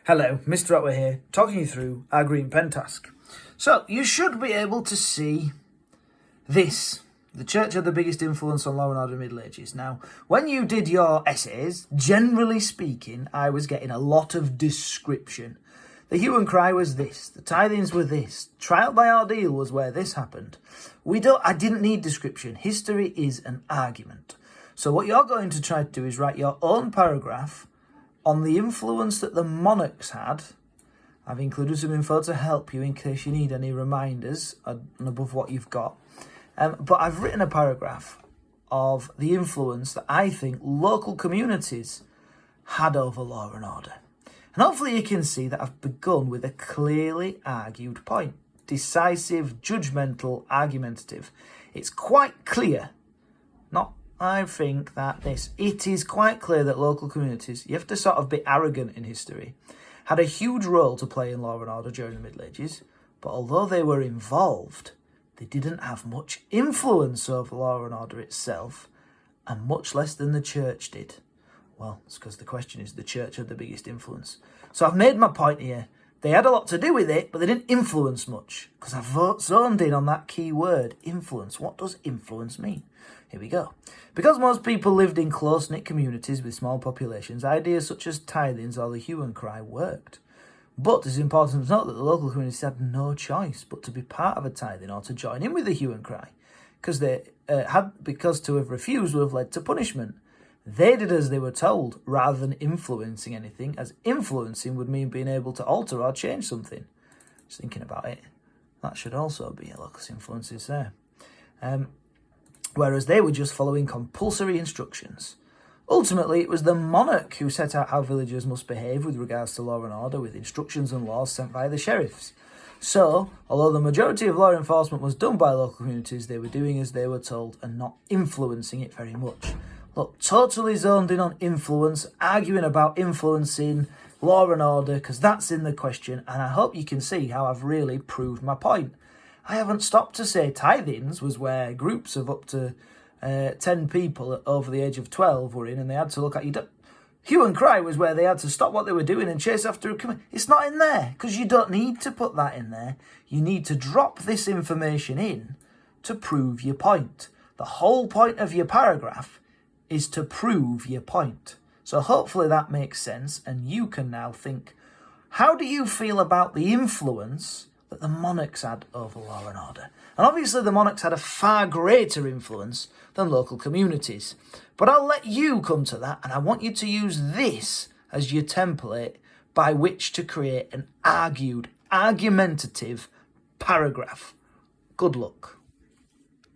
Hello, Mr. Otway here, talking you through our green pen task. So, you should be able to see this. The church had the biggest influence on law and order in the Middle Ages. Now, when you did your essays, generally speaking, I was getting a lot of description. The hue and cry was this, the tithings were this, trial by ordeal was where this happened. I didn't need description. History is an argument. So what you're going to try to do is write your own paragraph on the influence that the monarchs had. I've included some info to help you in case you need any reminders above what you've got. But I've written a paragraph of the influence that I think local communities had over law and order. And hopefully you can see that I've begun with a clearly argued point. Decisive, judgmental, argumentative. It's quite clear, I think that it is quite clear that local communities, you have to sort of be arrogant in history, had a huge role to play in law and order during the Middle Ages, but although they were involved, they didn't have much influence over law and order itself, and much less than the church did. Well, it's because the question is, the church had the biggest influence. So I've made my point here. They had a lot to do with it, but they didn't influence much, because I've zoned in on that key word, influence. What does influence mean? Here we go. Because most people lived in close-knit communities with small populations, ideas such as tithings or the hue and cry worked. But it's important to note that the local communities had no choice but to be part of a tithing or to join in with the hue and cry, because to have refused would have led to punishment. They did as they were told, rather than influencing anything, as influencing would mean being able to alter or change something. Just thinking about it, that should also be a locus influences there. Whereas they were just following compulsory instructions. Ultimately, it was the monarch who set out how villagers must behave with regards to law and order, with instructions and laws sent by the sheriffs. So, although the majority of law enforcement was done by local communities, they were doing as they were told and not influencing it very much. Look, totally zoned in on influence, arguing about influencing law and order, because that's in the question, and I hope you can see how I've really proved my point. I haven't stopped to say tithings was where groups of up to 10 people over the age of 12 were in, and they had to look at you. Hue and cry was where they had to stop what they were doing and chase after a community. It's not in there, because you don't need to put that in there. You need to drop this information in to prove your point. The whole point of your paragraph is to prove your point. So hopefully that makes sense, and you can now think, how do you feel about the influence that the monarchs had over law and order? And obviously the monarchs had a far greater influence than local communities. But I'll let you come to that, and I want you to use this as your template by which to create an argumentative paragraph. Good luck.